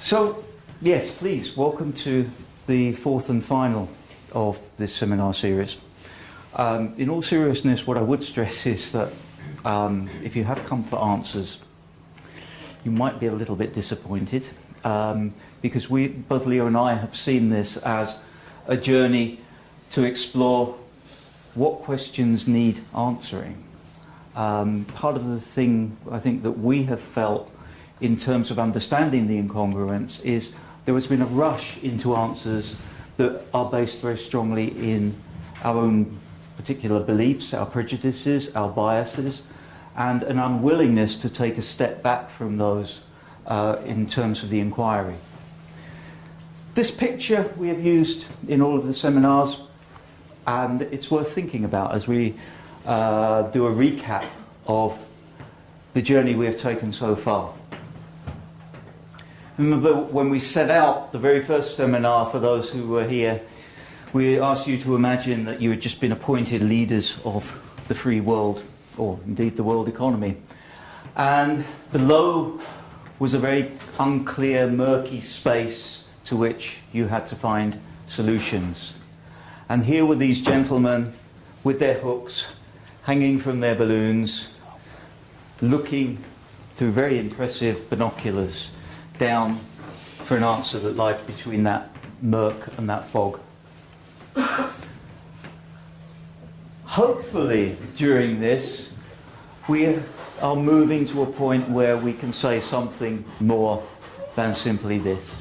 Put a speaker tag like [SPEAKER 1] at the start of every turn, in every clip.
[SPEAKER 1] So, yes, please, welcome to the fourth and final of this seminar series. In all seriousness, what I would stress is that if you have come for answers, you might be a little bit disappointed because both Leo and I have seen this as a journey to explore what questions need answering. Part of the thing I think that we have felt in terms of understanding the incongruence is there has been a rush into answers that are based very strongly in our own particular beliefs, our prejudices, our biases, and an unwillingness to take a step back from those in terms of the inquiry. This picture we have used in all of the seminars, and it's worth thinking about as we do a recap of the journey we have taken so far. Remember when we set out the very first seminar, for those who were here, we asked you to imagine that you had just been appointed leaders of the free world, or indeed the world economy. And below was a very unclear, murky space to which you had to find solutions. And here were these gentlemen with their hooks hanging from their balloons, looking through very impressive binoculars down for an answer that lies between that murk and that fog. Hopefully, during this, we are moving to a point where we can say something more than simply this.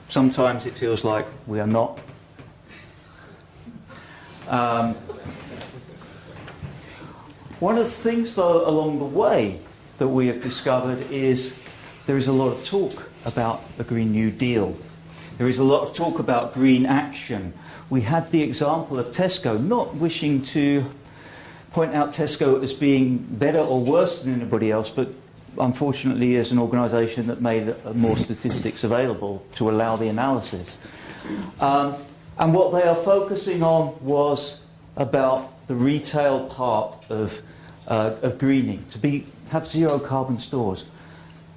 [SPEAKER 1] Sometimes it feels like we are not. One of the things, though, along the way that we have discovered is there is a lot of talk about a Green New Deal. There is a lot of talk about green action. We had the example of Tesco, not wishing to point out Tesco as being better or worse than anybody else, but unfortunately as an organisation that made more statistics available to allow the analysis. And what they are focusing on was about the retail part of greening, to have zero carbon stores.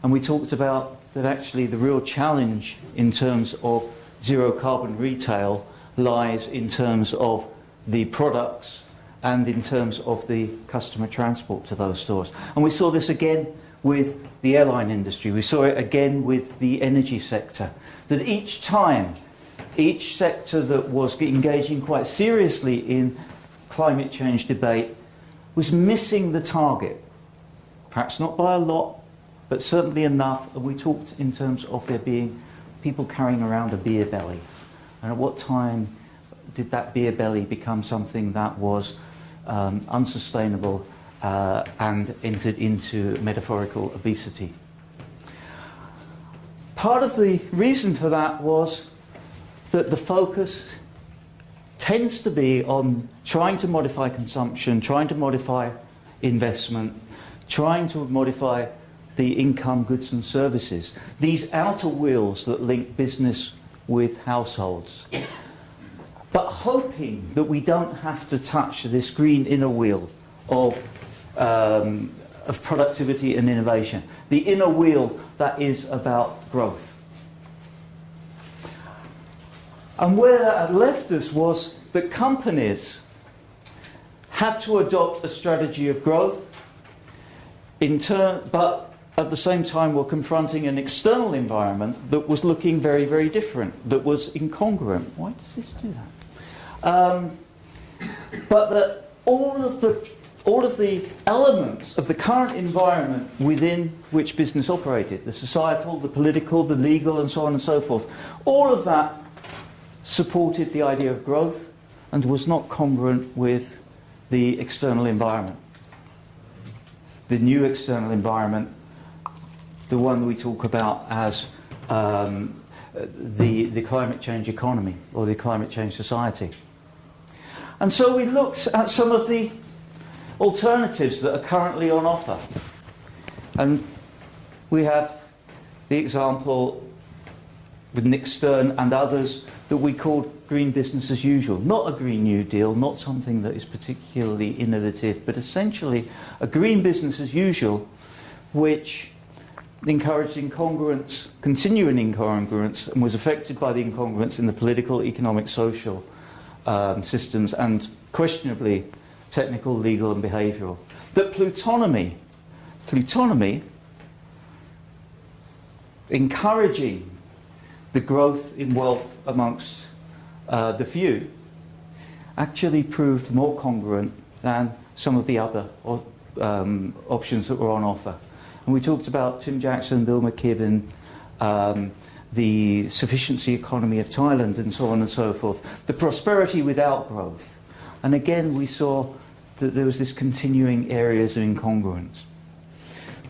[SPEAKER 1] And we talked about that actually the real challenge in terms of zero carbon retail lies in terms of the products and in terms of the customer transport to those stores. And we saw this again with the airline industry. We saw it again with the energy sector. That each time, each sector that was engaging quite seriously in climate change debate was missing the target. Perhaps not by a lot, but certainly enough. And we talked in terms of there being people carrying around a beer belly. And at what time did that beer belly become something that was unsustainable and entered into metaphorical obesity? Part of the reason for that was that the focus tends to be on trying to modify consumption, trying to modify investment, trying to modify the income, goods and services. These outer wheels that link business with households. But hoping that we don't have to touch this green inner wheel of productivity and innovation. The inner wheel that is about growth. And where that left us was that companies had to adopt a strategy of growth, but at the same time were confronting an external environment that was looking very, very different, that was incongruent. Why does this do that? But that all of the elements of the current environment within which business operated, the societal, the political, the legal, and so on and so forth, all of that supported the idea of growth and was not congruent with the external environment. The new external environment, the one that we talk about as the climate change economy or the climate change society. And so we looked at some of the alternatives that are currently on offer. And we have the example with Nick Stern and others that we called green business as usual. Not a Green New Deal, not something that is particularly innovative, but essentially a green business as usual which encouraged incongruence, continuing incongruence, and was affected by the incongruence in the political, economic, social systems, and questionably technical, legal, and behavioural. That plutonomy, encouraging the growth in wealth amongst the few, actually proved more congruent than some of the other options that were on offer. And we talked about Tim Jackson, Bill McKibben, the sufficiency economy of Thailand, and so on and so forth. The prosperity without growth. And again, we saw that there was this continuing areas of incongruence.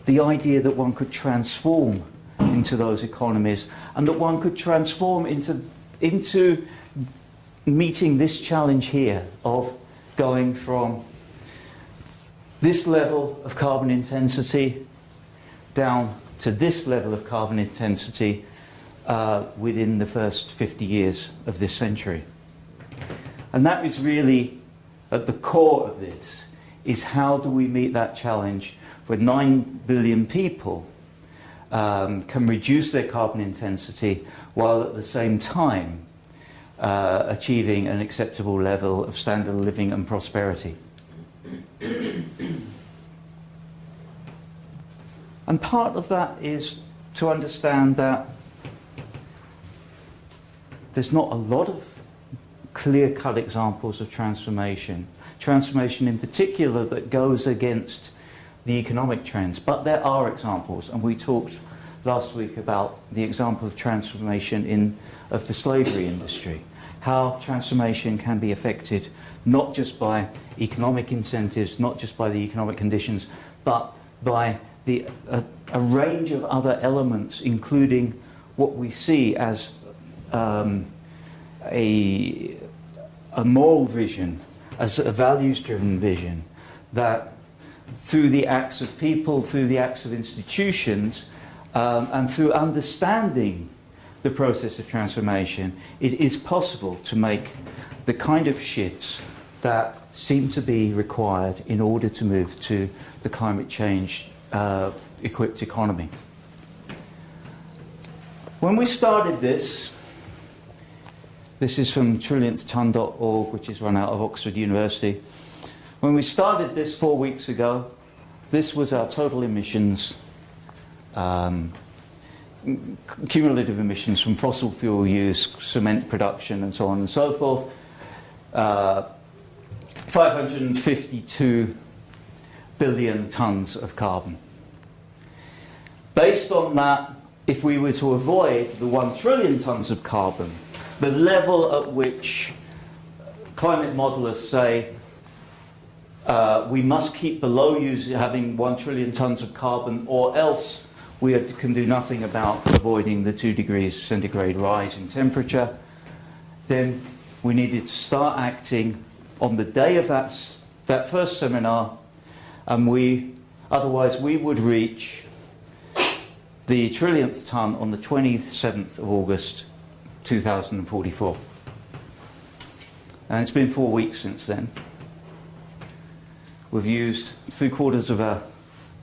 [SPEAKER 1] The idea that one could transform into those economies, and that one could transform into meeting this challenge here of going from this level of carbon intensity down to this level of carbon intensity within the first 50 years of this century. And that is really at the core of this, is how do we meet that challenge where 9 billion people can reduce their carbon intensity while at the same time achieving an acceptable level of standard of living and prosperity. And part of that is to understand that there's not a lot of clear-cut examples of transformation in particular that goes against the economic trends, but there are examples, and we talked last week about the example of transformation of the slavery industry, how transformation can be affected not just by economic incentives, not just by the economic conditions, but by a range of other elements, including what we see as a moral vision, as a values-driven vision, that through the acts of people, through the acts of institutions, and through understanding the process of transformation, it is possible to make the kind of shifts that seem to be required in order to move to the climate change equipped economy. When we started this is from trillionthton.org, which is run out of Oxford University. When we started this 4 weeks ago, this was our total emissions, cumulative emissions from fossil fuel use, cement production, and so on and so forth. 552 billion tonnes of carbon. Based on that, if we were to avoid the 1 trillion tonnes of carbon, the level at which climate modellers say we must keep below having 1 trillion tonnes of carbon, or else we can do nothing about avoiding the 2 degrees centigrade rise in temperature, then we needed to start acting on the day of that first seminar, and otherwise we would reach the trillionth tonne on the 27th of August 2044. And it's been 4 weeks since then. We've used 750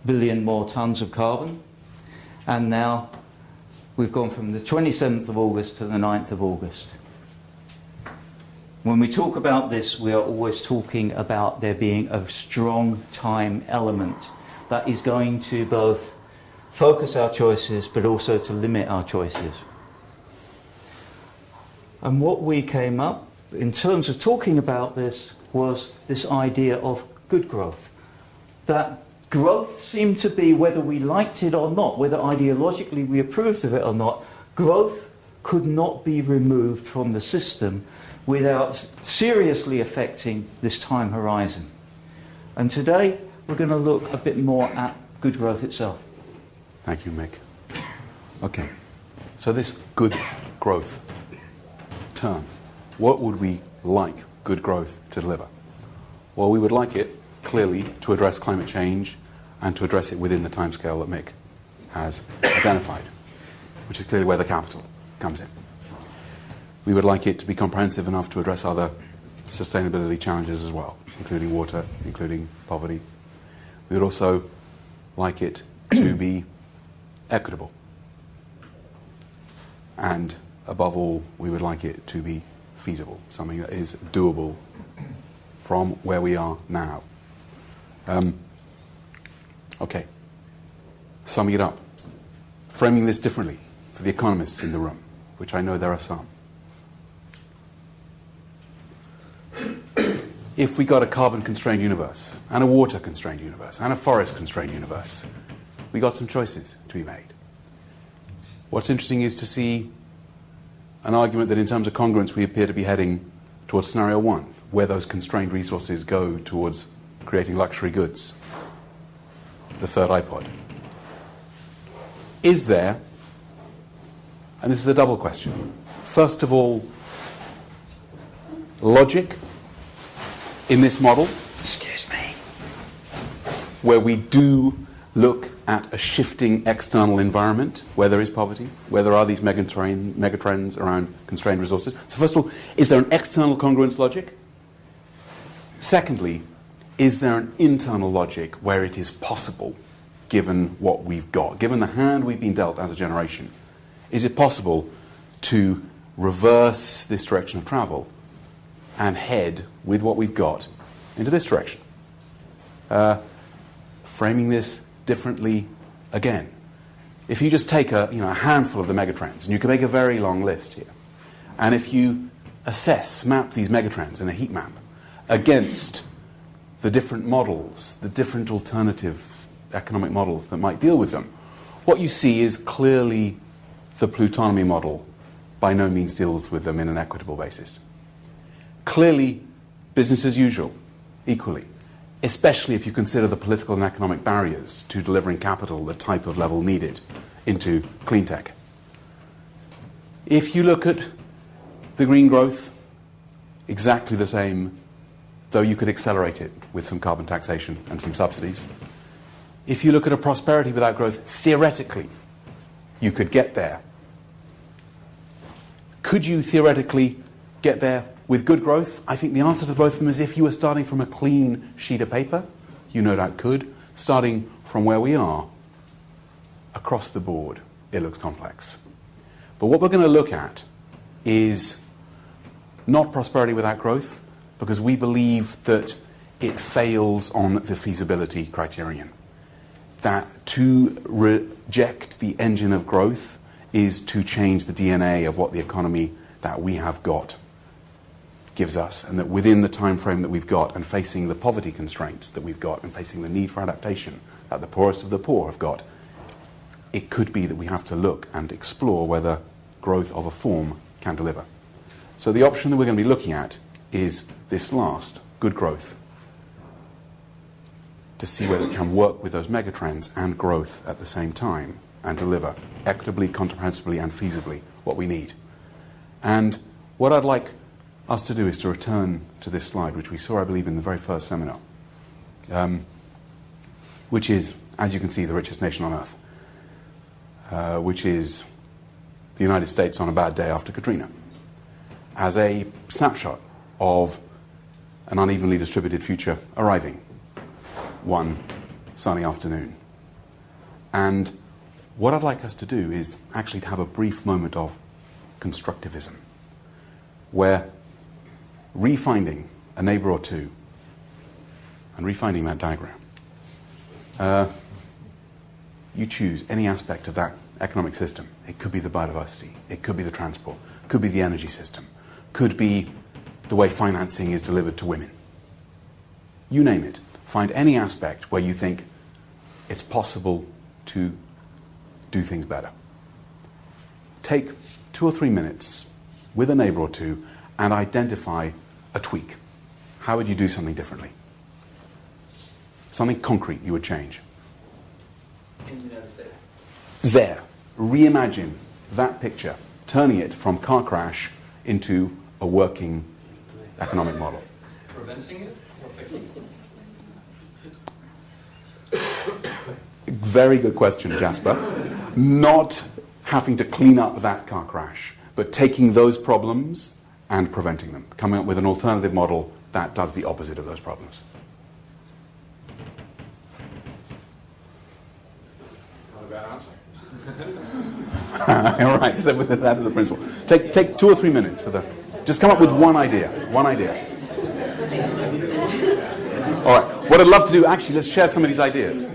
[SPEAKER 1] million more tonnes of carbon, and now we've gone from the 27th of August to the 9th of August. When we talk about this, we are always talking about there being a strong time element that is going to both focus our choices but also to limit our choices. And what we came up, in terms of talking about this, was this idea of good growth. That growth seemed to be, whether we liked it or not, whether ideologically we approved of it or not, growth could not be removed from the system without seriously affecting this time horizon. And today we're going to look a bit more at good growth itself.
[SPEAKER 2] Thank you, Mick. Okay, so this good growth term, what would we like good growth to deliver? Well, we would like it, clearly, to address climate change and to address it within the timescale that Mick has identified, which is clearly where the capital comes in. We would like it to be comprehensive enough to address other sustainability challenges as well, including water, including poverty. We would also like it to be equitable. And above all, we would like it to be feasible, something that is doable from where we are now. Okay, summing it up, framing this differently for the economists in the room, which I know there are some. If we got a carbon-constrained universe, and a water-constrained universe, and a forest-constrained universe, we got some choices to be made. What's interesting is to see an argument that in terms of congruence we appear to be heading towards scenario one, where those constrained resources go towards creating luxury goods, the third iPod. Is there, and this is a double question, first of all, logic in this model?
[SPEAKER 1] Excuse me.
[SPEAKER 2] Where we do look at a shifting external environment where there is poverty, where there are these megatrends around constrained resources. So first of all, is there an external congruence logic? Secondly, is there an internal logic where it is possible, given what we've got, given the hand we've been dealt as a generation, is it possible to reverse this direction of travel and head with what we've got into this direction? Framing this differently again. If you just take a handful of the megatrends, and you can make a very long list here, and if you map these megatrends in a heat map against the different models, the different alternative economic models that might deal with them, what you see is clearly the plutonomy model by no means deals with them in an equitable basis. Clearly, business as usual, equally, especially if you consider the political and economic barriers to delivering capital, the type of level needed into clean tech. If you look at the green growth, exactly the same, though you could accelerate it with some carbon taxation and some subsidies. If you look at a prosperity without growth, theoretically, you could get there. Could you theoretically get there with good growth? I think the answer to both of them is if you were starting from a clean sheet of paper, you no doubt could. Starting from where we are, across the board, it looks complex. But what we're going to look at is not prosperity without growth, because we believe that it fails on the feasibility criterion. That to reject the engine of growth is to change the DNA of what the economy that we have got gives us, and that within the time frame that we've got, and facing the poverty constraints that we've got, and facing the need for adaptation that the poorest of the poor have got, it could be that we have to look and explore whether growth of a form can deliver. So the option that we're going to be looking at is this last, good growth, to see whether it can work with those megatrends and growth at the same time and deliver equitably, comprehensively, and feasibly what we need. And what I'd like us to do is to return to this slide, which we saw, I believe, in the very first seminar, which is, as you can see, the richest nation on earth, which is the United States on a bad day after Katrina, as a snapshot of an unevenly distributed future arriving one sunny afternoon. And what I'd like us to do is actually to have a brief moment of constructivism, where refinding a neighbor or two and refinding that diagram, you choose any aspect of that economic system. It could be the biodiversity, it could be the transport, could be the energy system, could be the way financing is delivered to women. You name it. Find any aspect where you think it's possible to do things better. Take 2 or 3 minutes with a neighbor or two and identify a tweak. How would you do something differently? Something concrete you would change.
[SPEAKER 3] In the United States.
[SPEAKER 2] There. Reimagine that picture, turning it from car crash into a working economic model.
[SPEAKER 3] Preventing it or fixing it?
[SPEAKER 2] Very good question, Jasper. Not having to clean up that car crash, but taking those problems and preventing them. Coming up with an alternative model that does the opposite of those problems.
[SPEAKER 3] Not a bad answer.
[SPEAKER 2] All right, so with that as a principle. Take 2 or 3 minutes for the. Just come up with one idea. One idea. All right. What I'd love to do, actually, let's share some of these ideas.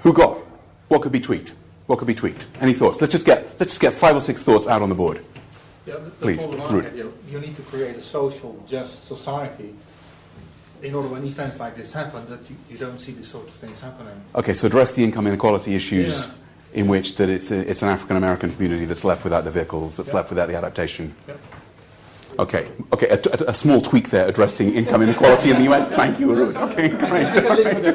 [SPEAKER 2] Who got? What could be tweaked? Any thoughts? Let's just get 5 or 6 thoughts out on the board.
[SPEAKER 4] Yeah,
[SPEAKER 2] Please, Ruud.
[SPEAKER 4] You need to create a social, just society in order when events like this happen that you don't see these sort of things happening.
[SPEAKER 2] Okay, so address the income inequality issues in which that it's an African American community that's left without the vehicles, that's left without the adaptation.
[SPEAKER 4] Yep.
[SPEAKER 2] Okay, a small tweak there addressing income inequality in the US. Thank you, Ruud. Okay, great.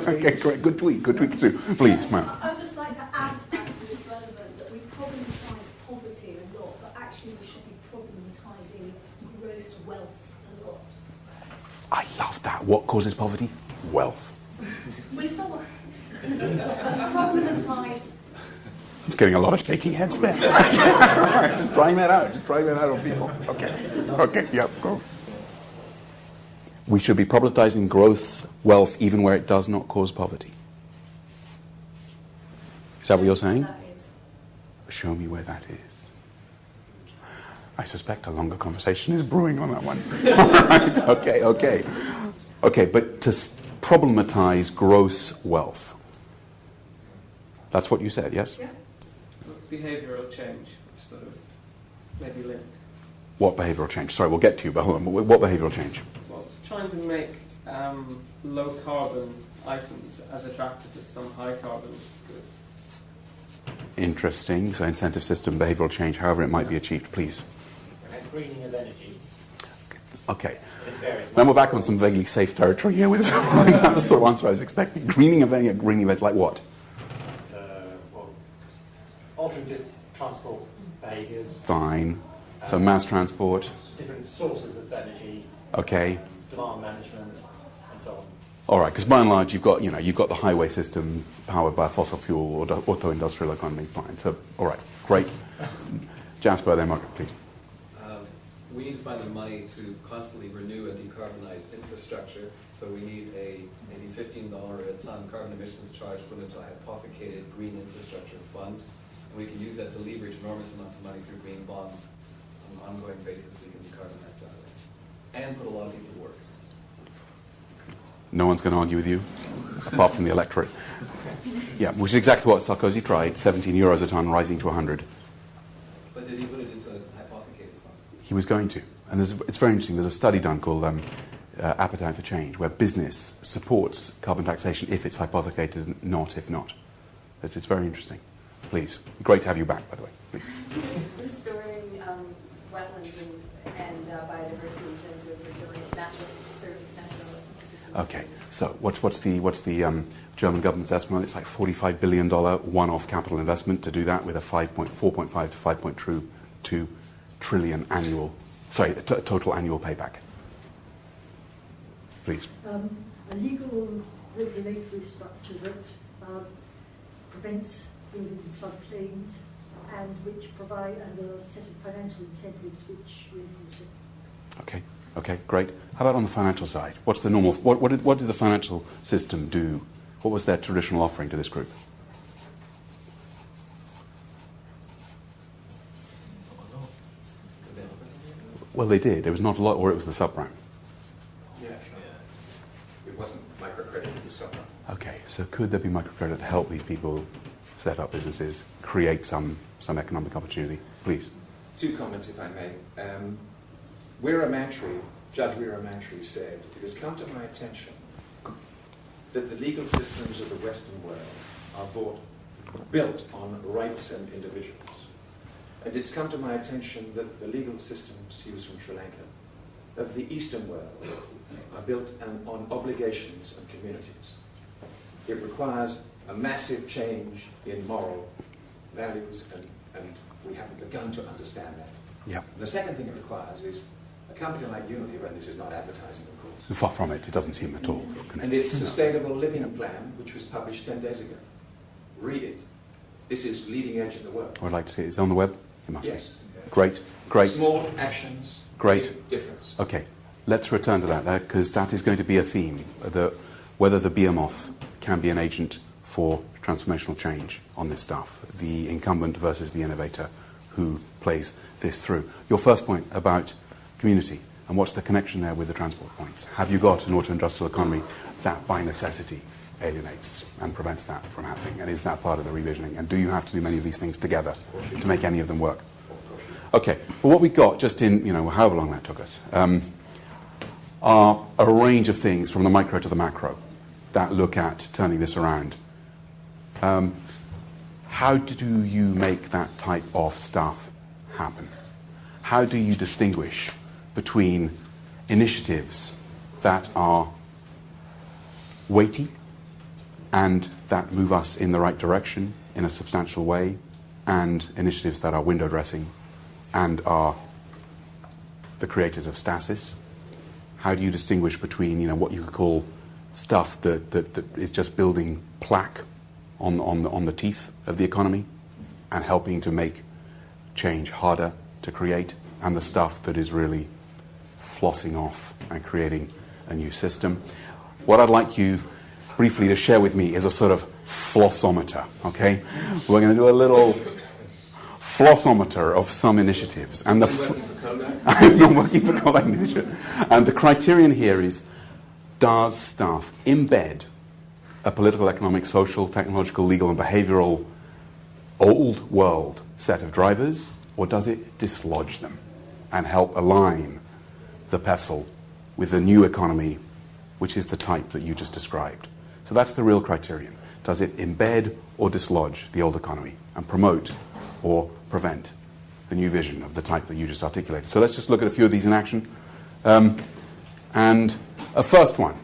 [SPEAKER 2] Okay, great. Good tweak too. Please, ma'am.
[SPEAKER 5] I'd just like to add to that because it's relevant that we problematise poverty a lot, but actually we should be problematising gross wealth a lot.
[SPEAKER 2] I love that. What causes poverty? Wealth.
[SPEAKER 5] Well, it's not what problematise.
[SPEAKER 2] I'm getting a lot of shaking heads there. Just trying that out on people. Okay, yep, go. We should be problematizing gross wealth even where it does not cause poverty. Is that what you're saying?
[SPEAKER 5] That is.
[SPEAKER 2] Show me where that is. I suspect a longer conversation is brewing on that one. All right, okay, but to problematize gross wealth. That's what you said, yes?
[SPEAKER 5] Yeah.
[SPEAKER 3] Behavioural change, which sort of maybe linked.
[SPEAKER 2] What behavioural change? Sorry, we'll get to you, but hold on. What behavioural change?
[SPEAKER 3] Well, trying to make low carbon items as attractive as some high carbon goods.
[SPEAKER 2] Interesting. So incentive system, behavioural change, however it might be achieved, please.
[SPEAKER 6] And greening of energy.
[SPEAKER 2] Okay. Then we're back on some vaguely safe territory here with that was the sort of answer I was expecting. Greening of energy, like what?
[SPEAKER 6] Altering transport behaviours.
[SPEAKER 2] Fine. So mass transport.
[SPEAKER 6] Different sources of energy.
[SPEAKER 2] Okay.
[SPEAKER 6] Demand management, and so on.
[SPEAKER 2] All right, because by and large you've got the highway system powered by fossil fuel or auto-industrial economy. Fine. So all right, great. Jasper, then Margaret, please.
[SPEAKER 7] We need to find the money to constantly renew and decarbonize infrastructure. So we need a maybe $15 a ton carbon emissions charge put into a hypothecated green infrastructure fund. And we can use that to leverage enormous amounts of money through green bonds on an ongoing basis. We can decarbonize that way. And put a lot of people to work.
[SPEAKER 2] No one's going to argue with you, apart from the electorate. Yeah, which is exactly what Sarkozy tried, 17 euros a ton rising to 100.
[SPEAKER 7] But did he put it into a hypothecated fund?
[SPEAKER 2] He was going to. And it's very interesting. There's a study done called Appetite for Change, where business supports carbon taxation if it's hypothecated, not if not. It's very interesting. Please. Great to have you back, by the way. Please.
[SPEAKER 8] Restoring wetlands and biodiversity in terms of resilient natural ecosystems.
[SPEAKER 2] Okay. So what's the German government's estimate? It's like $45 billion one-off capital investment to do that with a 4.5 to 5.2 trillion total annual payback. Please.
[SPEAKER 9] A legal regulatory structure that prevents building floodplains and which provide a set of financial incentives which reinforce it.
[SPEAKER 2] Okay, great. How about on the financial side? What's the normal? What did the financial system do? What was their traditional offering to this group? Well, they did. It was not a lot, or it was the subprime.
[SPEAKER 10] Yeah. It wasn't microcredit, it was subprime.
[SPEAKER 2] Okay, so could there be microcredit to help these people set up businesses, create some economic opportunity? Please.
[SPEAKER 10] 2 comments, if I may. Judge Weera-Mantri said, "It has come to my attention that the legal systems of the Western world are built on rights and individuals. And it's come to my attention that the legal systems," he was from Sri Lanka, "of the Eastern world are built on obligations and communities. It requires a massive change in moral values, and we haven't begun to understand that.
[SPEAKER 2] Yeah.
[SPEAKER 10] The second thing it requires is a company like Unilever, and this is not advertising, of course.
[SPEAKER 2] Far from it. It doesn't seem at all.
[SPEAKER 10] And its Sustainable Living Plan, which was published 10 days ago. Read it. This is leading edge in the world.
[SPEAKER 2] I'd like to see it. It's on the web? It must
[SPEAKER 10] Yes.
[SPEAKER 2] be. Great.
[SPEAKER 10] Small actions
[SPEAKER 2] Great.
[SPEAKER 10] make a difference.
[SPEAKER 2] Okay. Let's return to that, because that is going to be a theme. whether the behemoth can be an agent for transformational change on this stuff, the incumbent versus the innovator who plays this through. Your first point about community, and what's the connection there with the transport points? Have you got an auto-industrial economy that by necessity alienates and prevents that from happening? And is that part of the revisioning? And do you have to do many of these things together to make any of them work? Okay, well, what we got just in, however long that took us, are a range of things from the micro to the macro that look at turning this around. How do you make that type of stuff happen? How do you distinguish between initiatives that are weighty and that move us in the right direction in a substantial way, and initiatives that are window dressing and are the creators of stasis? How do you distinguish between what you could call stuff that is just building plaque on the teeth of the economy and helping to make change harder to create, and the stuff that is really flossing off and creating a new system? What I'd like you briefly to share with me is a sort of flossometer, okay? We're going to do a little flossometer of some initiatives. And I'm not working for Kodak Initiative. And the criterion here is, does stuff embed a political, economic, social, technological, legal, and behavioral old world set of drivers, or does it dislodge them and help align the pestle with the new economy, which is the type that you just described? So that's the real criterion. Does it embed or dislodge the old economy and promote or prevent the new vision of the type that you just articulated? So let's just look at a few of these in action. And a first one,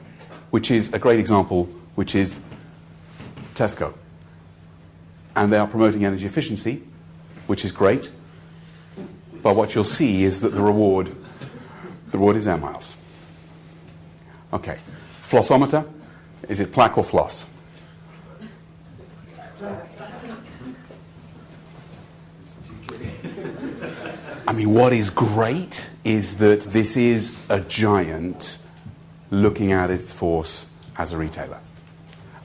[SPEAKER 2] which is a great example, which is Tesco. And they are promoting energy efficiency, which is great. But what you'll see is that the reward is air miles. Okay. Flossometer. Is it plaque or floss? I mean, what is great is that this is a giant looking at its force as a retailer.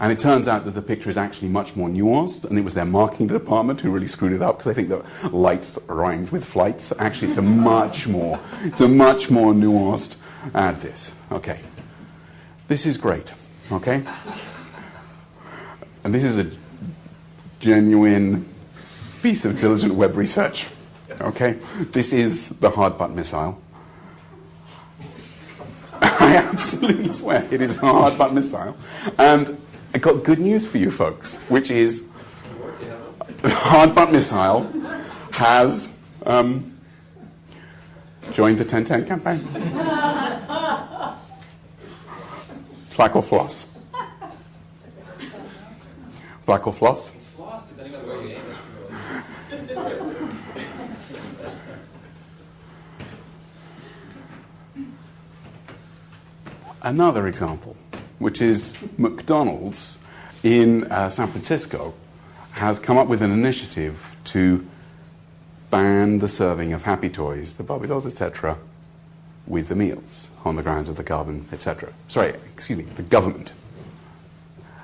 [SPEAKER 2] And it turns out that the picture is actually much more nuanced, and it was their marketing department who really screwed it up, because they think that lights rhymed with flights. Actually, it's a much more nuanced ad this. Okay. This is great. Okay? And this is a genuine piece of diligent web research. Okay? This is the hard butt missile. I absolutely swear it is the hard butt missile. And I got good news for you folks, which is the hard butt missile has joined the 1010 campaign. Plaque or floss? Plaque or floss?
[SPEAKER 7] It's floss, depending on where you aim it.
[SPEAKER 2] Another example, which is McDonald's in San Francisco, has come up with an initiative to ban the serving of Happy Toys, the Barbie dolls, etc., with the meals on the grounds of the carbon, etc. The government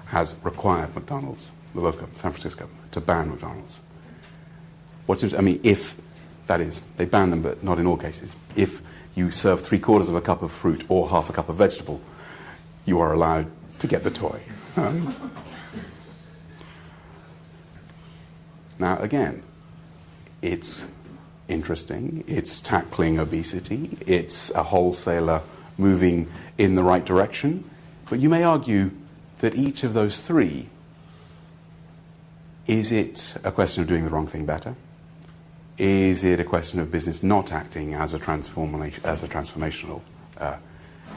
[SPEAKER 2] has required McDonald's, the local San Francisco, to ban McDonald's. If, that is, they ban them, but not in all cases. If you serve 3/4 of a cup of fruit or half a cup of vegetable, you are allowed to get the toy. Now, again, it's interesting. It's tackling obesity. It's a wholesaler moving in the right direction. But you may argue that each of those three, is it a question of doing the wrong thing better? Is it a question of business not acting as a transformational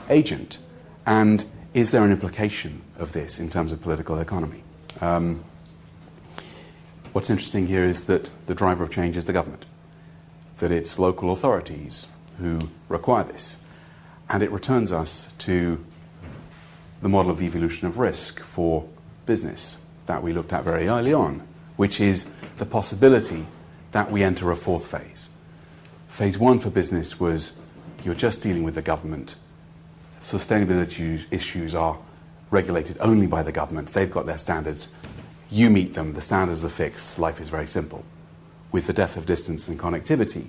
[SPEAKER 2] agent? And is there an implication of this in terms of political economy? What's interesting here is that the driver of change is the government, that it's local authorities who require this. And it returns us to the model of the evolution of risk for business that we looked at very early on, which is the possibility that we enter a fourth phase. Phase one for business was you're just dealing with the government. Sustainability issues are regulated only by the government. They've got their standards. You meet them. The standards are fixed. Life is very simple. With the death of distance and connectivity,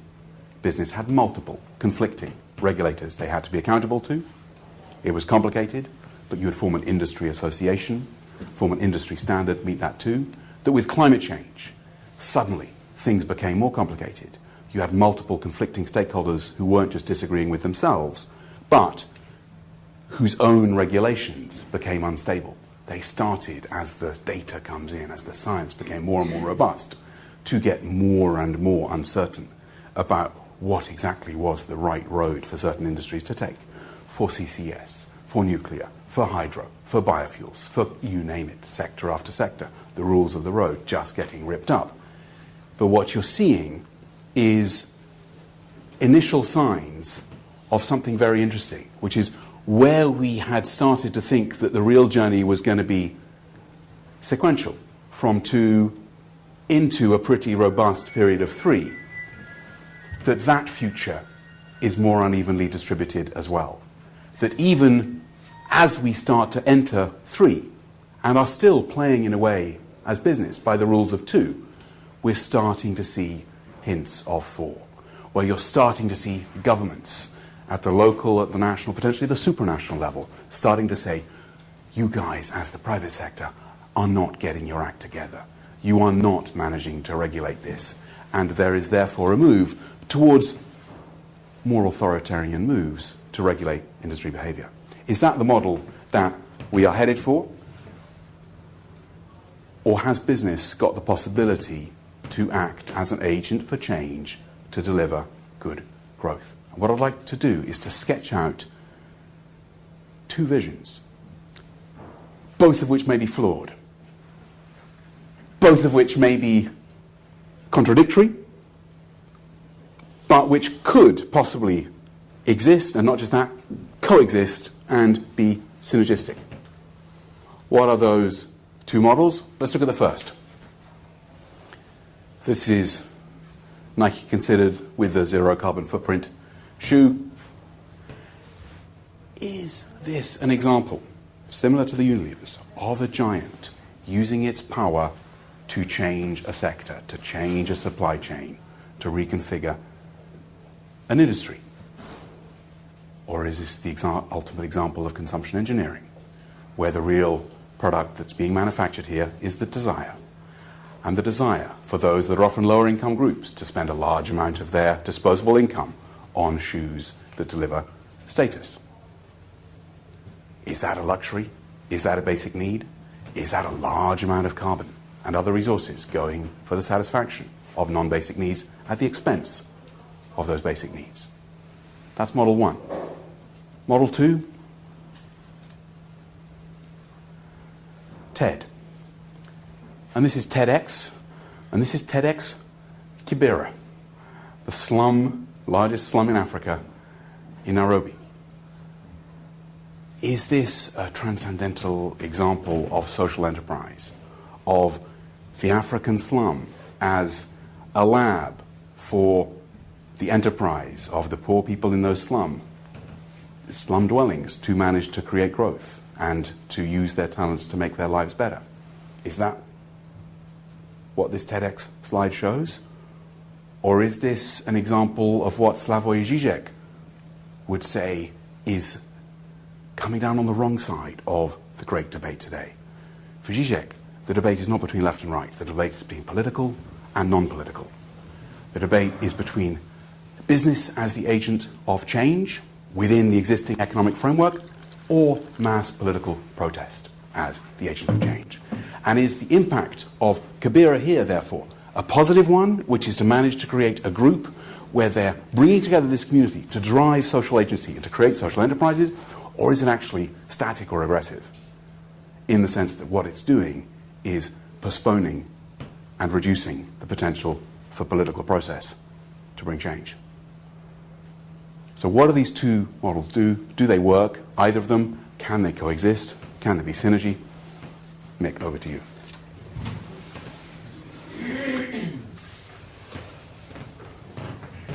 [SPEAKER 2] business had multiple conflicting regulators they had to be accountable to. It was complicated, but you would form an industry association, form an industry standard, meet that too. That with climate change, suddenly things became more complicated. You had multiple conflicting stakeholders who weren't just disagreeing with themselves, but whose own regulations became unstable. They started, as the data comes in, as the science became more and more robust, to get more and more uncertain about what exactly was the right road for certain industries to take. For CCS, for nuclear, for hydro, for biofuels, for you name it, sector after sector, the rules of the road just getting ripped up. But what you're seeing is initial signs of something very interesting, which is where we had started to think that the real journey was going to be sequential, from 2 into a pretty robust period of 3, that future is more unevenly distributed as well. That even as we start to enter 3, and are still playing in a way as business by the rules of 2, we're starting to see hints of 4, where you're starting to see governments at the local, at the national, potentially the supranational level, starting to say, you guys, as the private sector, are not getting your act together. You are not managing to regulate this. And there is therefore a move towards more authoritarian moves to regulate industry behavior. Is that the model that we are headed for? Or has business got the possibility to act as an agent for change to deliver good growth? And what I'd like to do is to sketch out 2 visions, both of which may be flawed, both of which may be contradictory, but which could possibly exist, and not just that, coexist and be synergistic. What are those 2 models? Let's look at the first. This is Nike considered with the zero carbon footprint shoe. Is this an example, similar to the Unilevers, of a giant using its power to change a sector, to change a supply chain, to reconfigure an industry? Or is this the ultimate example of consumption engineering, where the real product that's being manufactured here is the desire? And the desire for those that are often lower income groups to spend a large amount of their disposable income on shoes that deliver status. Is that a luxury? Is that a basic need? Is that a large amount of carbon and other resources going for the satisfaction of non-basic needs at the expense of those basic needs? That's model 1. Model 2, TED. And this is TEDx, and this is TEDx Kibera, the largest slum in Africa, in Nairobi. Is this a transcendental example of social enterprise, of the African slum as a lab for the enterprise of the poor people in those slum dwellings to manage to create growth and to use their talents to make their lives better? Is that what this TEDx slide shows? Or is this an example of what Slavoj Žižek would say is coming down on the wrong side of the great debate today? For Žižek, the debate is not between left and right. The debate is between political and non-political. The debate is between business as the agent of change within the existing economic framework, or mass political protest as the agent of change. And is the impact of Kibera here, therefore, a positive one, which is to manage to create a group where they're bringing together this community to drive social agency and to create social enterprises, or is it actually static or aggressive, in the sense that what it's doing is postponing and reducing the potential for political process to bring change? So what do these 2 models do? Do they work, either of them? Can they coexist? Can there be synergy? Mick, over to you.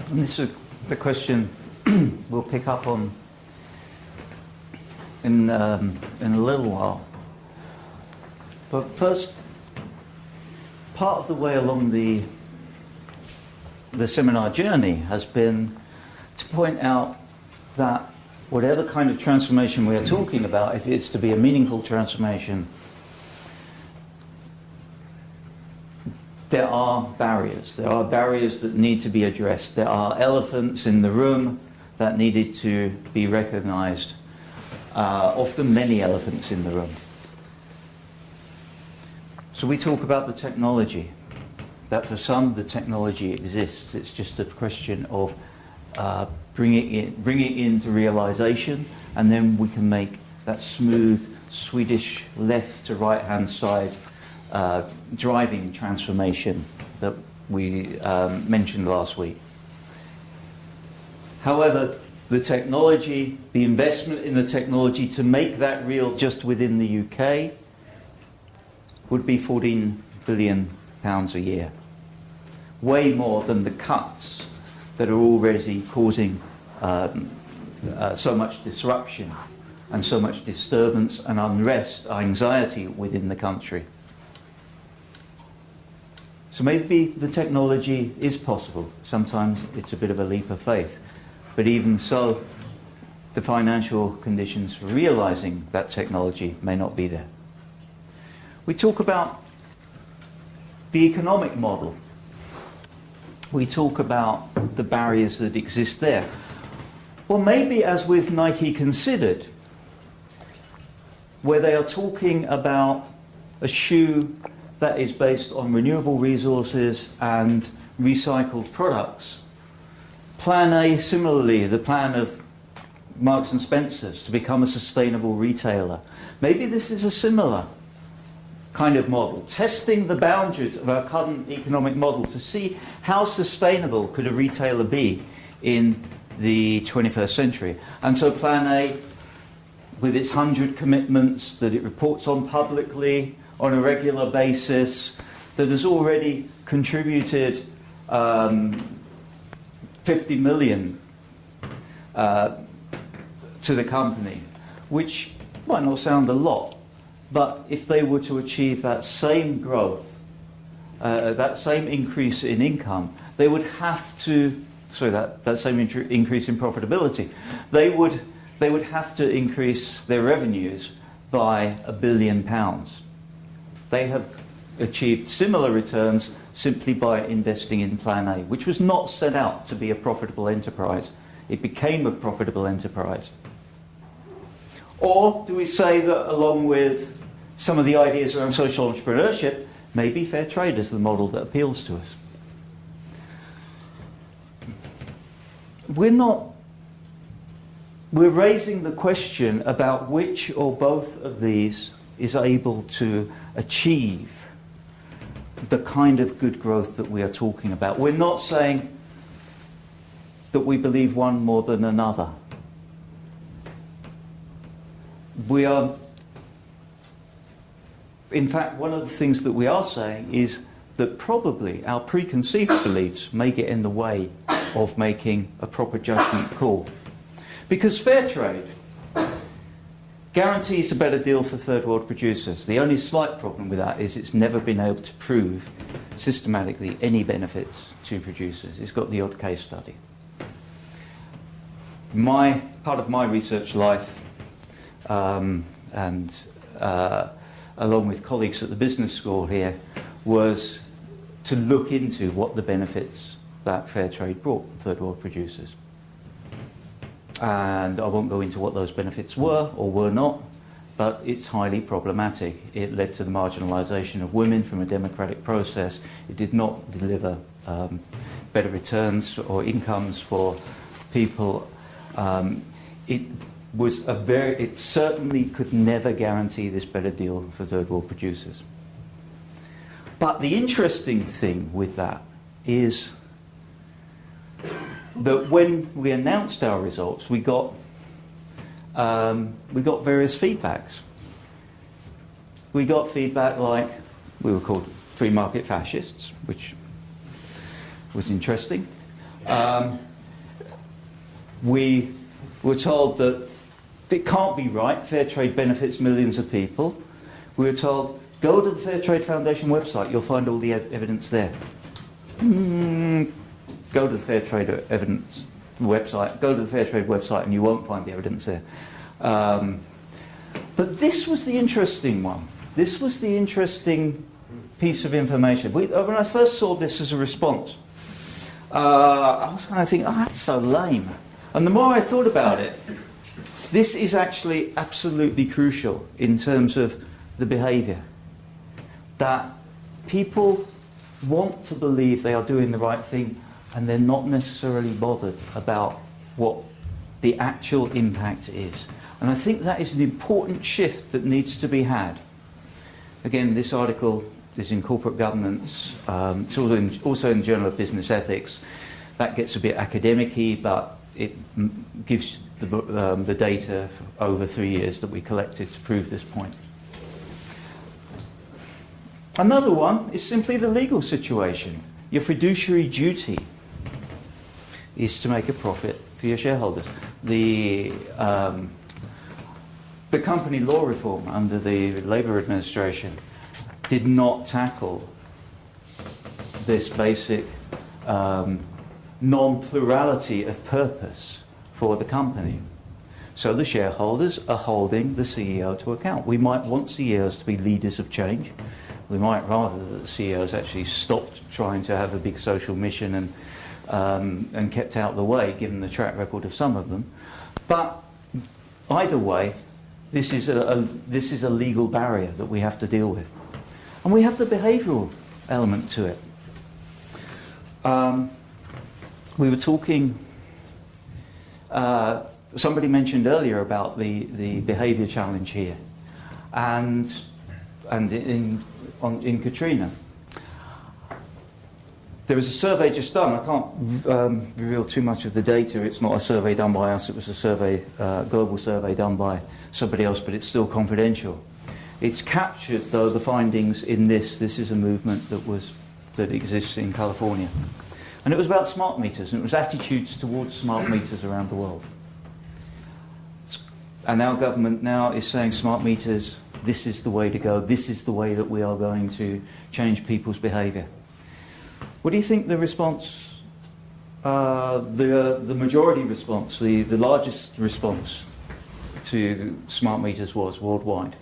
[SPEAKER 1] And this is the question we'll pick up on in a little while. But first, part of the way along the seminar journey has been to point out that whatever kind of transformation we are talking about, if it's to be a meaningful transformation, there are barriers. There are barriers that need to be addressed. There are elephants in the room that needed to be recognized. Often many elephants in the room. So we talk about the technology. That for some, the technology exists. It's just a question of bringing it into realization, and then we can make that smooth Swedish left to right hand side driving transformation that we mentioned last week. However, the technology, the investment in the technology to make that real just within the UK would be £14 billion a year. Way more than the cuts that are already causing so much disruption and so much disturbance and unrest, anxiety within the country. So maybe the technology is possible. Sometimes it's a bit of a leap of faith. But even so, the financial conditions for realizing that technology may not be there. We talk about the economic model. We talk about the barriers that exist there. Well, maybe as with Nike Considered, where they are talking about a shoe that is based on renewable resources and recycled products. Plan A, similarly, the plan of Marks and Spencer's to become a sustainable retailer. Maybe this is a similar kind of model, testing the boundaries of our current economic model to see how sustainable could a retailer be in the 21st century. And so Plan A, with its 100 commitments that it reports on publicly on a regular basis, that has already contributed 50 million to the company, which might not sound a lot, but if they were to achieve that same growth, that same increase in income, they would have to, that same increase in profitability, they would have to increase their revenues by £1 billion. They have achieved similar returns simply by investing in Plan A, which was not set out to be a profitable enterprise. It became a profitable enterprise. Or do we say that along with some of the ideas around social entrepreneurship, maybe fair trade is the model that appeals to us? We're raising the question about which or both of these is able to achieve the kind of good growth that we are talking about. We're not saying that we believe one more than another. We are, in fact, one of the things that we are saying is that probably our preconceived beliefs may get in the way of making a proper judgment call. Because fair trade guarantees a better deal for third world producers. The only slight problem with that is it's never been able to prove systematically any benefits to producers. It's got the odd case study. Part of my research life, along with colleagues at the business school here, was to look into what the benefits that fair trade brought third world producers. And I won't go into what those benefits were or were not, but it's highly problematic. It led to the marginalisation of women from a democratic process. It did not deliver better returns or incomes for people. It certainly could never guarantee this better deal for third world producers. But the interesting thing with that is that when we announced our results, we got various feedbacks. We got feedback like we were called free market fascists, which was interesting. We were told that it can't be right. Fair trade benefits millions of people. We were told, go to the Fair Trade Foundation website. You'll find all the evidence there. Go to the Fair Trade evidence website. Go to the Fair Trade website, and you won't find the evidence there. But this was the interesting one. This was the interesting piece of information. When I first saw this as a response, I was kind of thinking, oh, that's so lame. And the more I thought about it, this is actually absolutely crucial in terms of the behaviour. That people want to believe they are doing the right thing, and they're not necessarily bothered about what the actual impact is. And I think that is an important shift that needs to be had. Again, this article is in Corporate Governance, it's also in Journal of Business Ethics. That gets a bit academic-y, but it gives the data for over 3 years that we collected to prove this point. Another one is simply the legal situation. Your fiduciary duty is to make a profit for your shareholders. The company law reform under the Labour administration did not tackle this basic non-plurality of purpose for the company. So the shareholders are holding the CEO to account. We might want CEOs to be leaders of change. We might rather that the CEOs actually stopped trying to have a big social mission and kept out of the way, given the track record of some of them. But either way, this is a legal barrier that we have to deal with. And we have the behavioural element to it. We were talking, somebody mentioned earlier about the behaviour challenge here. And in Katrina. There was a survey just done. I can't reveal too much of the data. It's not a survey done by us. It was a survey, global survey done by somebody else, but it's still confidential. It's captured, though, the findings in this. This is a movement that exists in California. And it was about smart meters, and it was attitudes towards smart meters around the world. And our government now is saying smart meters, this is the way to go. This is the way that we are going to change people's behaviour. What do you think the response, the majority response, the largest response to smart meters was worldwide?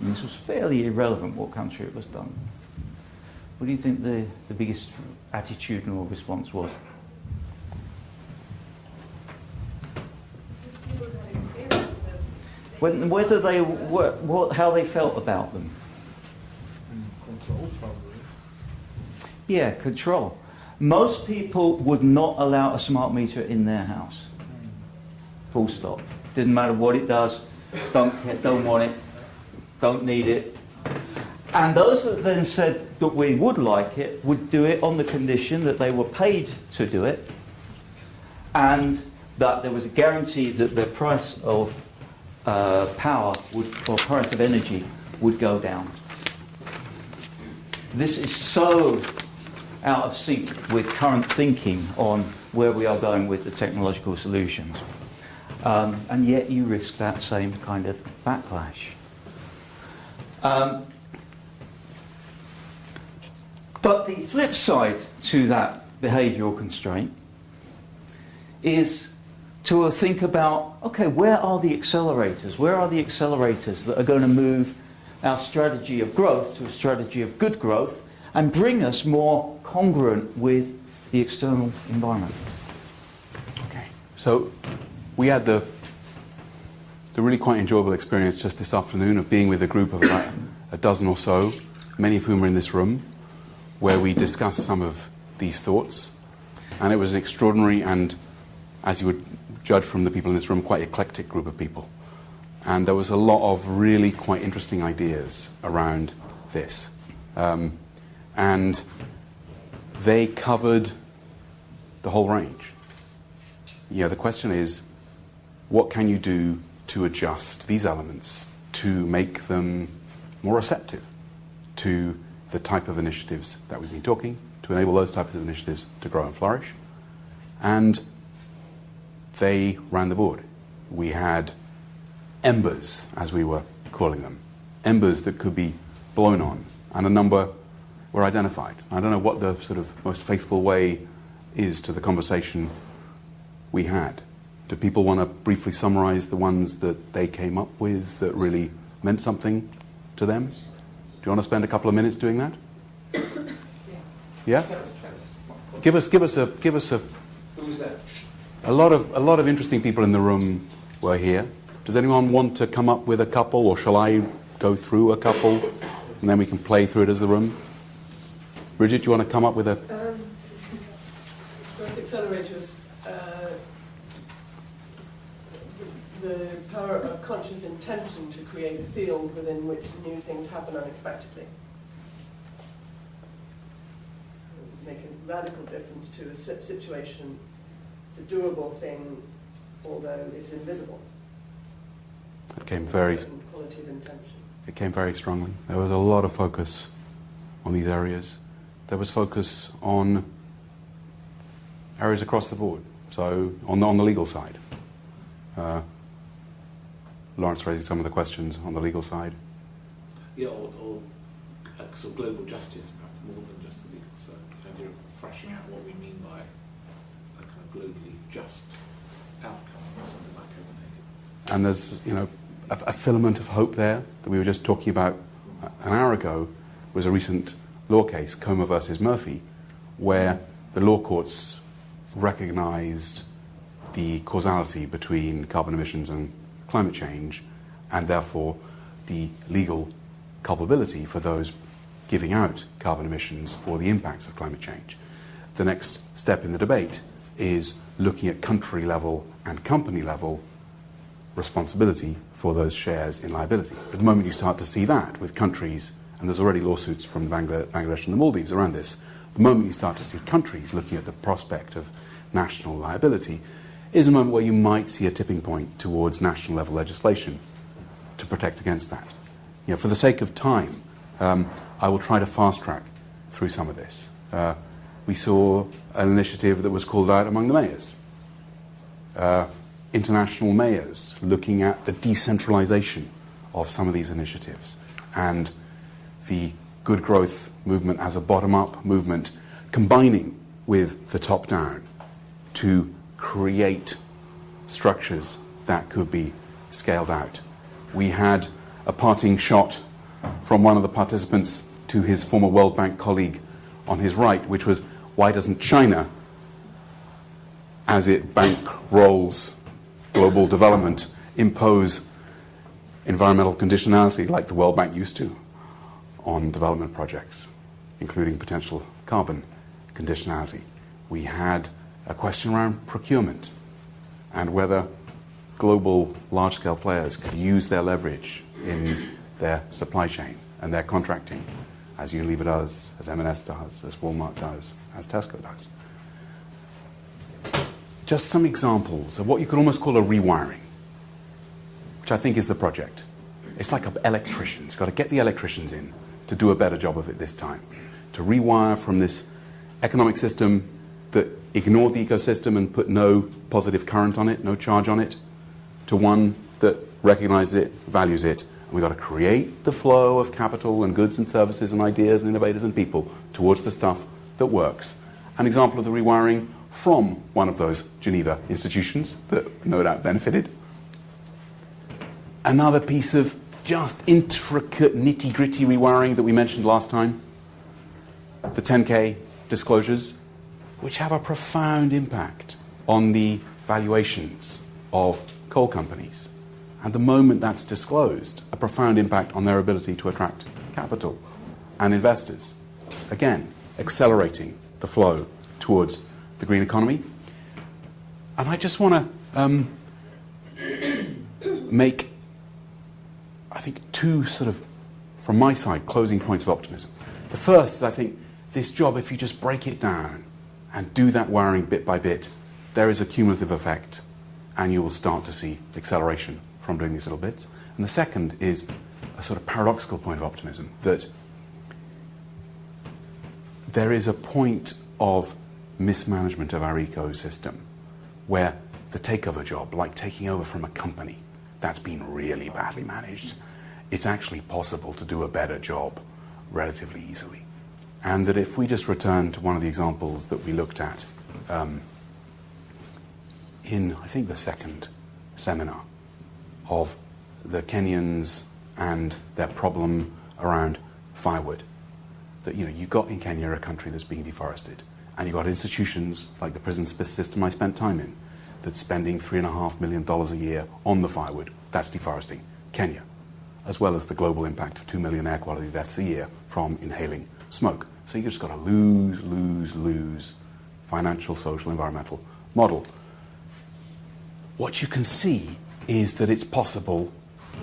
[SPEAKER 1] And this was fairly irrelevant what country it was done. What do you think the biggest attitudinal response was? Whether they were, how they felt about them.
[SPEAKER 4] Control, probably.
[SPEAKER 1] Yeah, control. Most people would not allow a smart meter in their house. Full stop. Didn't matter what it does. Don't want it. Don't need it. And those that then said that we would like it would do it on the condition that they were paid to do it, and that there was a guarantee that the price of power or price of energy would go down. This is so out of sync with current thinking on where we are going with the technological solutions. And yet you risk that same kind of backlash. But the flip side to that behavioural constraint is to think about, okay, where are the accelerators? Where are the accelerators that are going to move our strategy of growth to a strategy of good growth and bring us more congruent with the external environment?
[SPEAKER 2] Okay. So we had the really quite enjoyable experience just this afternoon of being with a group of about a dozen or so, many of whom are in this room, where we discussed some of these thoughts. And it was an extraordinary and, as you would judge from the people in this room, quite eclectic group of people. And there was a lot of really quite interesting ideas around this. And they covered the whole range. You know, the question is, what can you do to adjust these elements to make them more receptive to the type of initiatives that we've been talking, to enable those types of initiatives to grow and flourish? And they ran the board. We had embers, as we were calling them, embers that could be blown on, and a number were identified. I don't know what the sort of most faithful way is to the conversation we had. Do people want to briefly summarize the ones that they came up with that really meant something to them? Do you want to spend a couple of minutes doing that? Yeah? Give us a
[SPEAKER 10] Who was that?
[SPEAKER 2] A lot of interesting people in the room were here. Does anyone want to come up with a couple, or shall I go through a couple and then we can play through it as the room? Bridget, do you want to come up with a...
[SPEAKER 11] Growth accelerators. The power of conscious intention to create a field within which new things happen unexpectedly. Make a radical difference to a situation. It's a durable thing, although it's invisible.
[SPEAKER 2] It came very strongly. There was a lot of focus on these areas. There was focus on areas across the board. So on the legal side. Lawrence raising some of the questions on the legal side.
[SPEAKER 12] Yeah, or sort of global justice, perhaps more than just the legal side. The idea of thrashing out what we mean by a kind of globally just outcome for something like Copenhagen.
[SPEAKER 2] And there's, a filament of hope there that we were just talking about an hour ago was a recent law case, Comer versus Murphy, where the law courts recognized the causality between carbon emissions and climate change, and therefore the legal culpability for those giving out carbon emissions for the impacts of climate change. The next step in the debate is looking at country level and company level responsibility for those shares in liability. At the moment you start to see that with countries, and there's already lawsuits from Bangladesh and the Maldives around this, the moment you start to see countries looking at the prospect of national liability is a moment where you might see a tipping point towards national level legislation to protect against that. For the sake of time, I will try to fast track through some of this. We saw an initiative that was called out among the mayors. International mayors looking at the decentralization of some of these initiatives and the good growth movement as a bottom-up movement combining with the top-down to create structures that could be scaled out. We had a parting shot from one of the participants to his former World Bank colleague on his right, which was, why doesn't China, as it bankrolls global development, impose environmental conditionality like the World Bank used to on development projects, including potential carbon conditionality? We had a question around procurement and whether global large-scale players could use their leverage in their supply chain and their contracting, as Unilever does, as M&S does, as Walmart does, as Tesco does. Just some examples of what you could almost call a rewiring, which I think is the project. It's like an electrician. It's got to get the electricians in to do a better job of it this time, to rewire from this economic system that ignored the ecosystem and put no positive current on it, no charge on it, to one that recognizes it, values it, and we've got to create the flow of capital and goods and services and ideas and innovators and people towards the stuff that works. An example of the rewiring from one of those Geneva institutions that no doubt benefited. Another piece of just intricate, nitty-gritty rewiring that we mentioned last time, the 10K disclosures, which have a profound impact on the valuations of coal companies. And the moment that's disclosed, a profound impact on their ability to attract capital and investors. Again, accelerating the flow towards the green economy. And I just want to make, I think, two sort of, from my side, closing points of optimism. The first is, I think, this job, if you just break it down and do that wiring bit by bit, there is a cumulative effect and you will start to see acceleration from doing these little bits. And the second is a sort of paradoxical point of optimism, that there is a point of mismanagement of our ecosystem where the takeover job, like taking over from a company, that's been really badly managed. It's actually possible to do a better job relatively easily. And that if we just return to one of the examples that we looked at in, I think, the second seminar of the Kenyans and their problem around firewood, that you've got in Kenya a country that's being deforested, and you've got institutions like the prison system I spent time in that's spending $3.5 million a year on the firewood. That's deforesting Kenya, as well as the global impact of 2 million air quality deaths a year from inhaling smoke. So you've just got a lose financial, social, environmental model. What you can see is that it's possible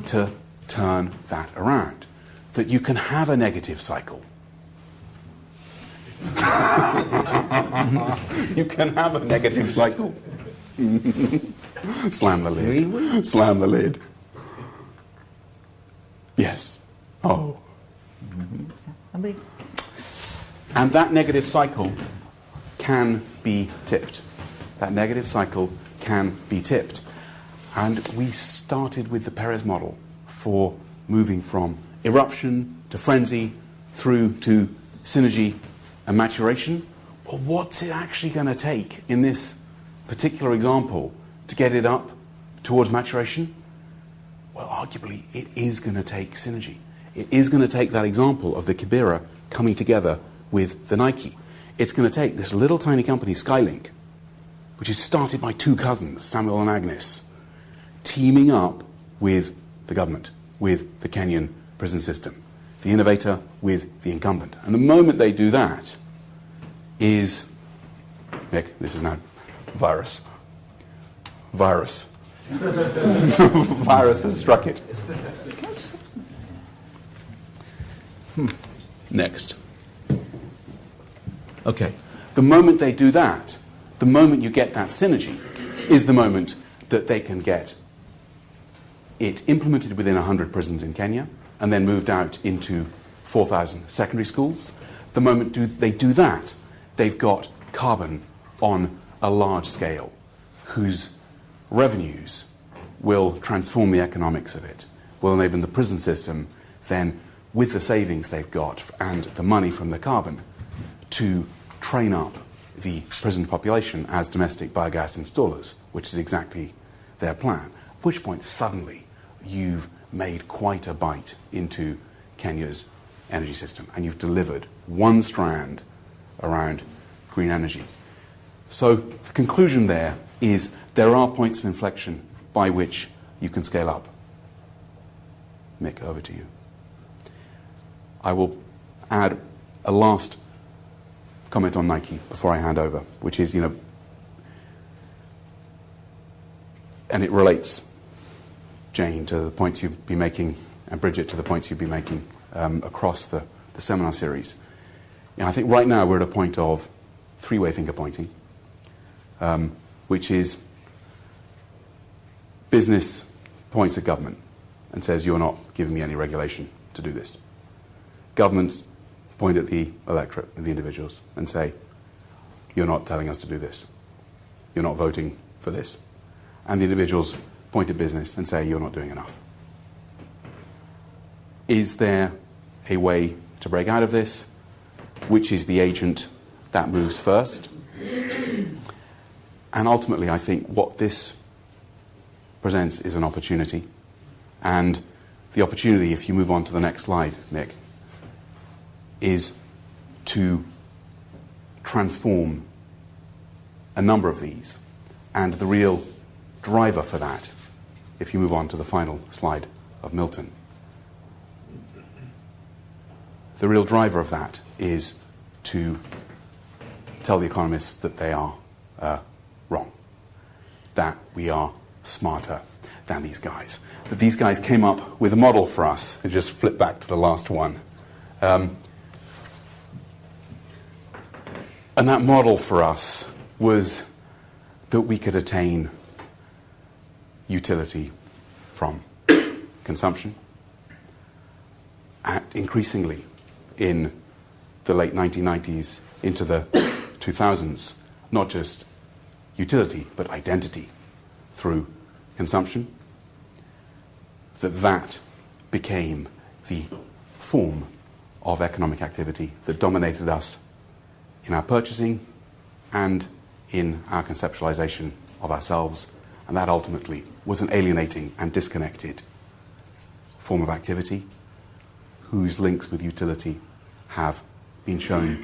[SPEAKER 2] to turn that around, that you can have a negative cycle. You can have a negative cycle. Slam the lid. Slam the lid. Yes. Oh. And that negative cycle can be tipped. That negative cycle can be tipped. And we started with the Perez model for moving from eruption to frenzy through to synergy and maturation. Well, what's it actually going to take in this particular example to get it up towards maturation? Well, arguably, it is going to take synergy. It is going to take that example of the Kibera coming together with the Nike. It's going to take this little tiny company, Skylink, which is started by two cousins, Samuel and Agnes, teaming up with the government, with the Kenyan prison system, the innovator with the incumbent. And the moment they do that is, Nick, this is now virus. Virus. Virus has struck it. Next. Okay. The moment they do that, the moment you get that synergy, is the moment that they can get it implemented within 100 prisons in Kenya and then moved out into 4,000 secondary schools. The moment they do that, they've got carbon on a large scale whose revenues will transform the economics of it, will enable the prison system then, with the savings they've got and the money from the carbon, to train up the prison population as domestic biogas installers, which is exactly their plan. At which point, suddenly, you've made quite a bite into Kenya's energy system, and you've delivered one strand around green energy. So the conclusion there is there are points of inflection by which you can scale up. Mick, over to you. I will add a last comment on Nike before I hand over, which is, and it relates, Jane, to the points you've been making, and Bridget, to the points you've been making across the seminar series. I think right now we're at a point of three-way finger pointing, which is business points at government and says, you're not giving me any regulation to do this. Governments point at the electorate and the individuals and say, you're not telling us to do this. You're not voting for this. And the individuals point at business and say, you're not doing enough. Is there a way to break out of this? Which is the agent that moves first? And ultimately, I think what this presents is an opportunity. And the opportunity, if you move on to the next slide, Nick, is to transform a number of these. And the real driver for that, if you move on to the final slide of Milton, the real driver of that is to tell the economists that they are wrong, that we are smarter than these guys, that these guys came up with a model for us, and just flip back to the last one. And that model for us was that we could attain utility from consumption. And increasingly, in the late 1990s into the 2000s, not just utility, but identity through consumption. that became the form of economic activity that dominated us in our purchasing and in our conceptualization of ourselves, and that ultimately was an alienating and disconnected form of activity whose links with utility have been shown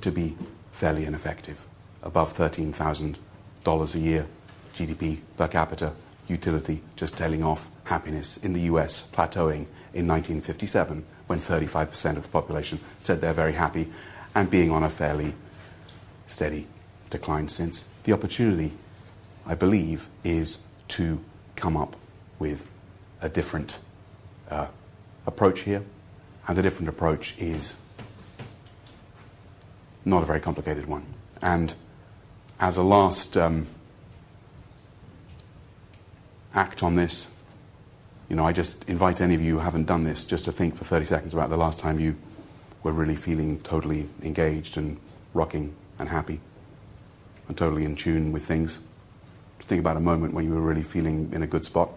[SPEAKER 2] to be fairly ineffective. Above $13,000 a year, GDP per capita, utility just tailing off, happiness in the US plateauing in 1957 when 35% of the population said they're very happy, and being on a fairly steady decline since. The opportunity, I believe, is to come up with a different approach here, and the different approach is not a very complicated one. And as a last act on this, I just invite any of you who haven't done this just to think for 30 seconds about the last time you were really feeling totally engaged and rocking and happy and totally in tune with things. Just think about a moment when you were really feeling in a good spot.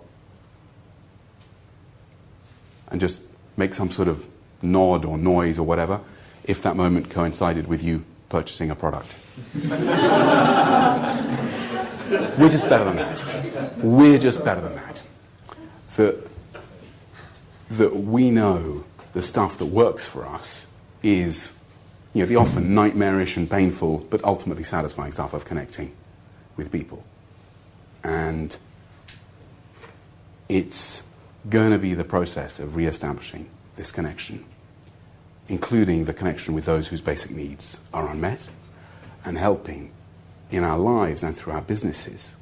[SPEAKER 2] And just make some sort of nod or noise or whatever if that moment coincided with you purchasing a product. We're just better than that. We're just better than that. That we know the stuff that works for us is, the often nightmarish and painful but ultimately satisfying stuff of connecting with people. And it's going to be the process of re-establishing this connection, including the connection with those whose basic needs are unmet, and helping in our lives and through our businesses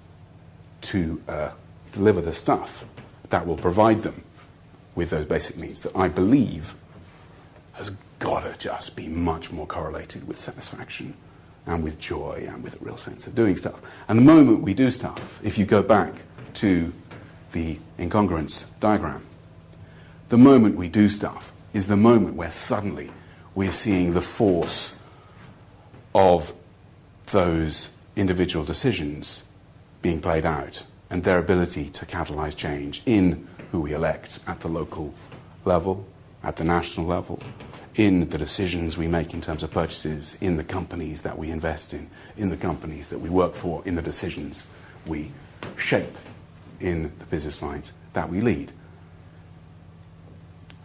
[SPEAKER 2] to deliver the stuff that will provide them with those basic needs that I believe has got to just be much more correlated with satisfaction and with joy and with a real sense of doing stuff. And the moment we do stuff, if you go back to the incongruence diagram, the moment we do stuff is the moment where suddenly we're seeing the force of those individual decisions being played out and their ability to catalyze change in who we elect at the local level, at the national level, in the decisions we make in terms of purchases, in the companies that we invest in the companies that we work for, in the decisions we shape in the business lines that we lead.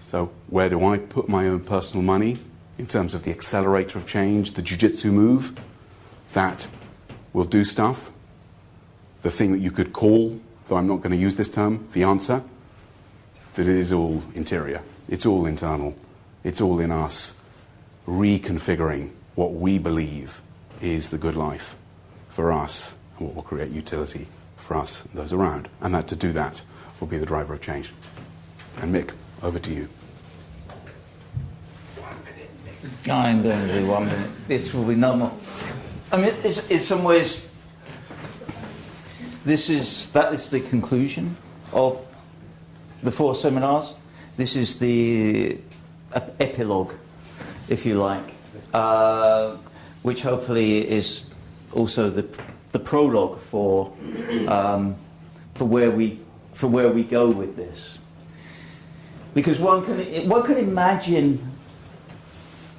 [SPEAKER 2] So where do I put my own personal money in terms of the accelerator of change, the jiu-jitsu move that will do stuff? The thing that you could call, though I'm not going to use this term, the answer, that it is all interior. It's all internal. It's all in us reconfiguring what we believe is the good life for us and what will create utility for us and those around. And that to do that will be the driver of change. And Mick, over to you.
[SPEAKER 1] I'm going to do 1 minute. It will be no more. I mean, it's in some ways, that is the conclusion of the 4 seminars. This is the epilogue, if you like, which hopefully is also the prologue for where we go with this. Because one can imagine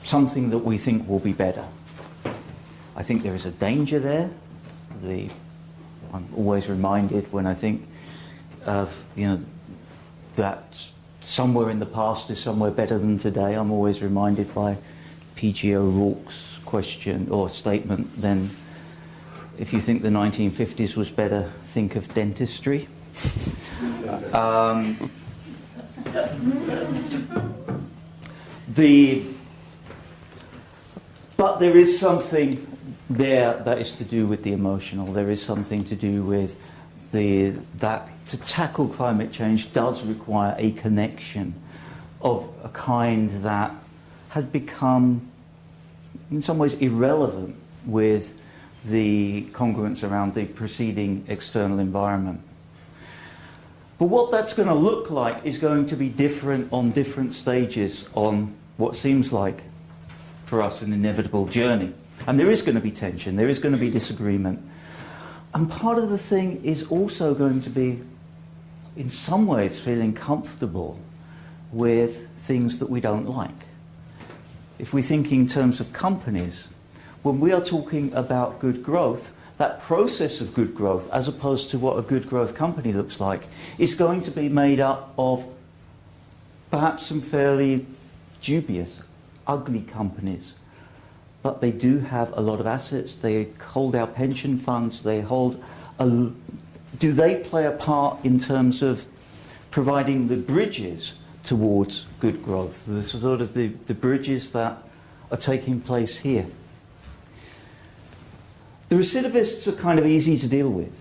[SPEAKER 1] something that we think will be better. I think there is a danger there. I'm always reminded when I think of that somewhere in the past is somewhere better than today. I'm always reminded by P.G. O'Rourke's question or statement, then if you think the 1950s was better, think of dentistry. But there is something there that is to do with the emotional. There is something to do with that to tackle climate change does require a connection of a kind that has become, in some ways, irrelevant with the congruence around the preceding external environment. But what that's going to look like is going to be different on different stages on what seems like, for us, an inevitable journey. And there is going to be tension, there is going to be disagreement. And part of the thing is also going to be in some ways feeling comfortable with things that we don't like. If we think in terms of companies, when we are talking about good growth, that process of good growth, as opposed to what a good growth company looks like, is going to be made up of perhaps some fairly dubious, ugly companies. But they do have a lot of assets. They hold our pension funds. They hold do they play a part in terms of providing the bridges towards good growth, the sort of the bridges that are taking place here? The recidivists are kind of easy to deal with.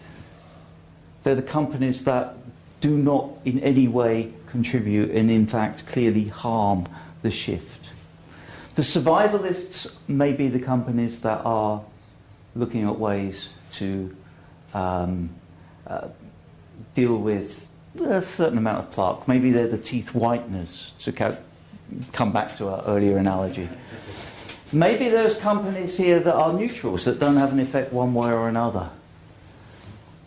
[SPEAKER 1] They're the companies that do not in any way contribute and in fact clearly harm the shift. The survivalists may be the companies that are looking at ways to deal with a certain amount of plaque. Maybe they're the teeth whiteners, to come back to our earlier analogy. Maybe there's companies here that are neutrals, that don't have an effect one way or another.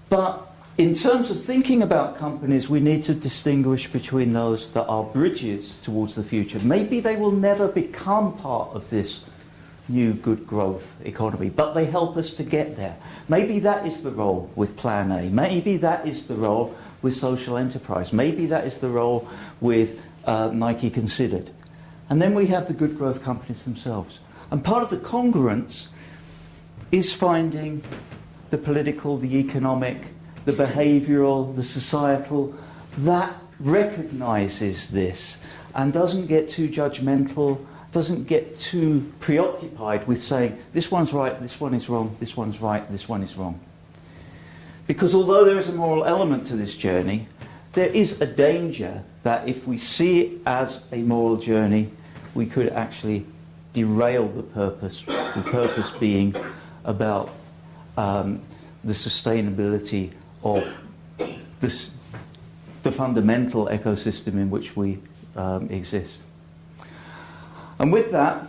[SPEAKER 1] But in terms of thinking about companies, we need to distinguish between those that are bridges towards the future. Maybe they will never become part of this new good growth economy, but they help us to get there. Maybe that is the role with Plan A. Maybe that is the role with social enterprise. Maybe that is the role with Nike Considered. And then we have the good growth companies themselves. And part of the congruence is finding the political, the economic, the behavioural, the societal, that recognises this and doesn't get too judgmental, doesn't get too preoccupied with saying, this one's right, this one is wrong, this one's right, this one is wrong. Because although there is a moral element to this journey, there is a danger that if we see it as a moral journey, we could actually derail the purpose being about the sustainability of the fundamental ecosystem in which we exist. And with that,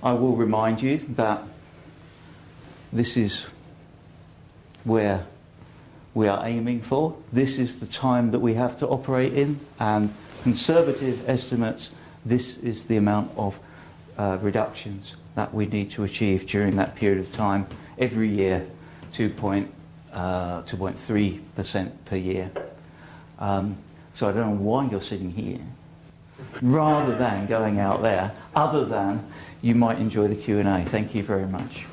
[SPEAKER 1] I will remind you that this is where we are aiming for. This is the time that we have to operate in, and conservative estimates, this is the amount of reductions that we need to achieve during that period of time. Every year, 2.3% per year. So I don't know why you're sitting here, rather than going out there, other than you might enjoy the Q&A. Thank you very much.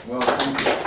[SPEAKER 2] Well, thank you.